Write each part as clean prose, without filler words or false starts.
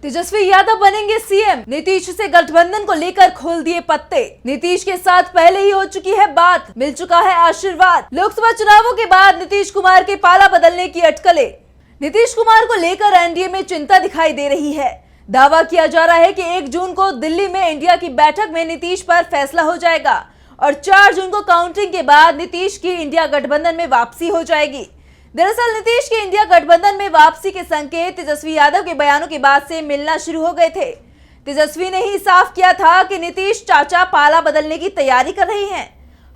तेजस्वी यादव बनेंगे सीएम, नीतीश से गठबंधन को लेकर खोल दिए पत्ते। नीतीश के साथ पहले ही हो चुकी है बात, मिल चुका है आशीर्वाद। लोकसभा चुनावों के बाद नीतीश कुमार के पाला बदलने की अटकलें। नीतीश कुमार को लेकर एनडीए में चिंता दिखाई दे रही है। दावा किया जा रहा है कि 1 जून को दिल्ली में इंडिया की बैठक में नीतीश पर फैसला हो जाएगा और 4 जून को काउंटिंग के बाद नीतीश की इंडिया गठबंधन में वापसी हो जाएगी। दरअसल नीतीश की इंडिया गठबंधन में वापसी के संकेत तेजस्वी यादव के बयानों के बाद से मिलना शुरू हो गए थे। तेजस्वी ने ही साफ किया था कि नीतीश चाचा पाला बदलने की तैयारी कर रहे हैं।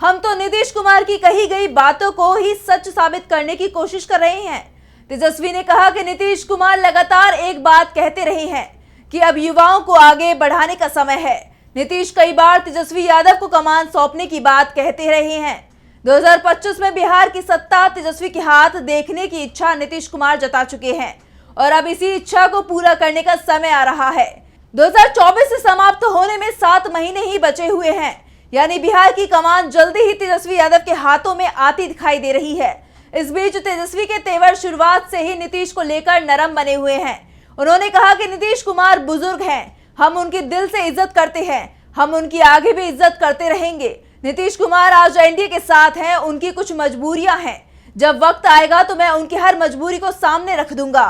हम तो नीतीश कुमार की कही गई बातों को ही सच साबित करने की कोशिश कर रहे हैं। तेजस्वी ने कहा कि नीतीश कुमार लगातार एक बात कहते रहे हैं कि अब युवाओं को आगे बढ़ाने का समय है। नीतीश कई बार तेजस्वी यादव को कमान सौंपने की बात कहते रहे हैं। 2025 में बिहार की सत्ता तेजस्वी के हाथ देखने की इच्छा नीतीश कुमार जता चुके हैं और अब इसी इच्छा को पूरा करने का समय आ रहा है। 2024 से समाप्त होने में 7 महीने ही बचे हुए हैं, यानी बिहार की कमान जल्दी ही तेजस्वी यादव के हाथों में आती दिखाई दे रही है। इस बीच तेजस्वी के तेवर शुरुआत से ही नीतीश को लेकर नरम बने हुए हैं। उन्होंने कहा कि नीतीश कुमार बुजुर्ग हैं, हम उनकी दिल से इज्जत करते हैं, हम उनकी आगे भी इज्जत करते रहेंगे। नीतीश कुमार आज एनडीए के साथ हैं, उनकी कुछ मजबूरियां हैं, जब वक्त आएगा तो मैं उनकी हर मजबूरी को सामने रख दूंगा।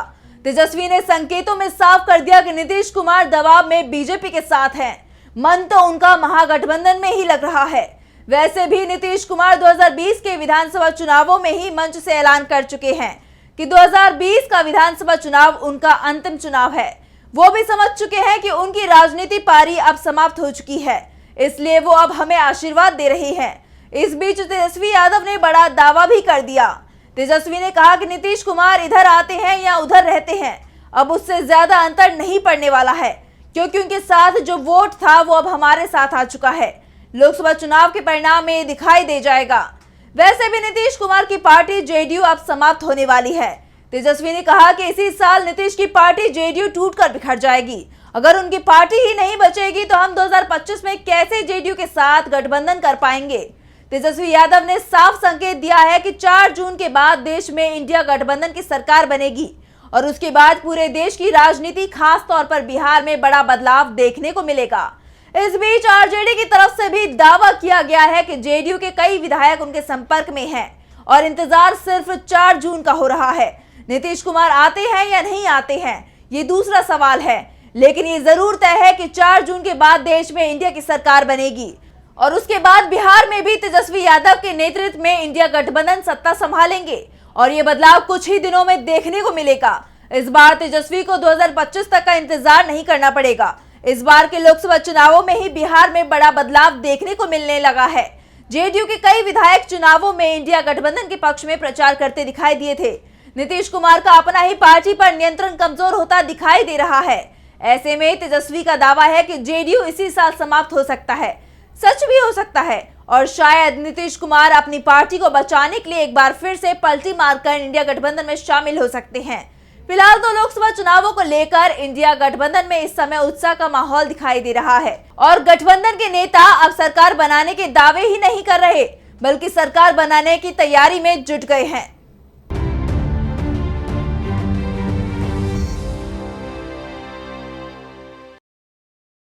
तेजस्वी ने संकेतों में साफ कर दिया कि नीतीश कुमार दबाव में बीजेपी के साथ हैं, मन तो उनका महागठबंधन में ही लग रहा है। वैसे भी नीतीश कुमार 2020 के विधानसभा चुनावों में ही मंच से ऐलान कर चुके हैं कि 2020 का विधानसभा चुनाव उनका अंतिम चुनाव है। वो भी समझ चुके हैं कि उनकी राजनीति पारी अब समाप्त हो चुकी है, इसलिए वो अब हमें आशीर्वाद दे रहे हैं। इस बीच तेजस्वी यादव ने बड़ा दावा भी कर दिया। तेजस्वी ने कहा कि नीतीश कुमार इधर आते हैं या उधर रहते हैं, अब उससे ज्यादा अंतर नहीं पड़ने वाला है, क्योंकि उनके साथ जो वोट था वो अब हमारे साथ आ चुका है। लोकसभा चुनाव के परिणाम में दिखाई दे जाएगा। वैसे भी नीतीश कुमार की पार्टी जेडीयू अब समाप्त होने वाली है। तेजस्वी ने कहा कि इसी साल नीतीश की पार्टी जेडीयू टूटकर बिखर जाएगी। अगर उनकी पार्टी ही नहीं बचेगी तो हम 2025 में कैसे जेडीयू के साथ गठबंधन कर पाएंगे। तेजस्वी यादव ने साफ संकेत दिया है कि 4 जून के बाद देश में इंडिया गठबंधन की सरकार बनेगी और उसके बाद पूरे देश की राजनीति, खास तौर पर बिहार में बड़ा बदलाव देखने को मिलेगा। इस बीच आरजेडी की तरफ से भी दावा किया गया है कि जेडीयू के कई विधायक उनके संपर्क में हैं और इंतजार सिर्फ 4 जून का हो रहा है। नीतीश कुमार आते हैं या नहीं आते हैं, ये दूसरा सवाल है, लेकिन ये जरूर तय है कि 4 जून के बाद देश में इंडिया की सरकार बनेगी और उसके बाद बिहार में भी तेजस्वी यादव के नेतृत्व में इंडिया गठबंधन सत्ता संभालेंगे और ये बदलाव कुछ ही दिनों में देखने को मिलेगा। इस बार तेजस्वी को 2025 तक का इंतजार नहीं करना पड़ेगा। इस बार के लोकसभा चुनावों में ही बिहार में बड़ा बदलाव देखने को मिलने लगा है। जेडीयू के कई विधायक चुनावों में इंडिया गठबंधन के पक्ष में प्रचार करते दिखाई दिए थे। नीतीश कुमार का अपना ही पार्टी पर नियंत्रण कमजोर होता दिखाई दे रहा है। ऐसे में तेजस्वी का दावा है कि जेडीयू इसी साल समाप्त हो सकता है। सच भी हो सकता है और शायद नीतीश कुमार अपनी पार्टी को बचाने के लिए एक बार फिर से पलटी मारकर इंडिया गठबंधन में शामिल हो सकते हैं। फिलहाल तो लोकसभा चुनावों को लेकर इंडिया गठबंधन में इस समय उत्साह का माहौल दिखाई दे रहा है और गठबंधन के नेता अब सरकार बनाने के दावे ही नहीं कर रहे, बल्कि सरकार बनाने की तैयारी में जुट गए हैं।